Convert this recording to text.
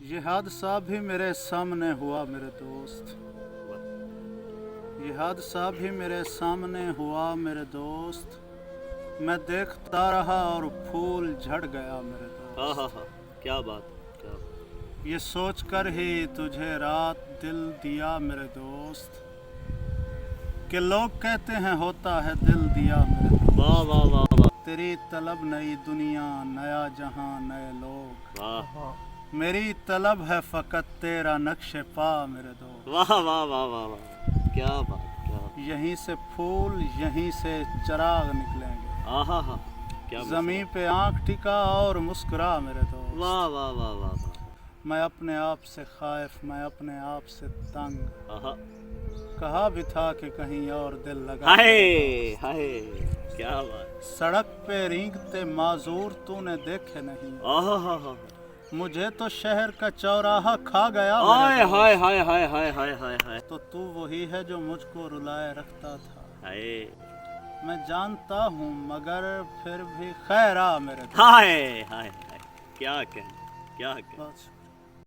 یہ حادثہ بھی میرے سامنے ہوا میرے دوست، یہ حادثہ بھی میرے سامنے ہوا میرے دوست، میں دیکھتا رہا اور پھول جھڑ گیا میرے دوست۔ کیا بات کیا بات۔ یہ سوچ کر ہی تجھے رات دل دیا میرے دوست، کہ لوگ کہتے ہیں ہوتا ہے دل دیا میرے دوست۔ واہ واہ واہ واہ تیری طلب نئی دنیا نیا جہاں نئے لوگ، واہ میری طلب ہے فقط تیرا نقش پا میرے دوست۔ واہ واہ واہ واہ واہ، کیا بات کیا بات۔ یہیں سے پھول یہیں سے چراغ نکلیں گے، ہاں کیا زمین پہ آنکھ ٹکا اور مسکرا میرے دوست۔ واہ واہ واہ واہ واہ۔ میں اپنے آپ سے خائف، میں اپنے آپ سے تنگ، آہا کہا بھی تھا کہ کہیں اور دل لگا۔ ہائے ہائے کیا بات۔ سڑک پہ رینگتے معذور تو نے دیکھے نہیں، آہا مجھے تو شہر کا چوراہا کھا گیا ہائے میرے دوست۔ ہائے ہائے ہائے ہائے ہائے ہائے ہائے تو تو وہی ہے جو مجھ کو رلائے رکھتا تھا، ہائے میں جانتا ہوں مگر پھر بھی خیر آ میرے دوست۔ ہائے ہائے ہائے، کیا کہیں کیا کہیں۔ بس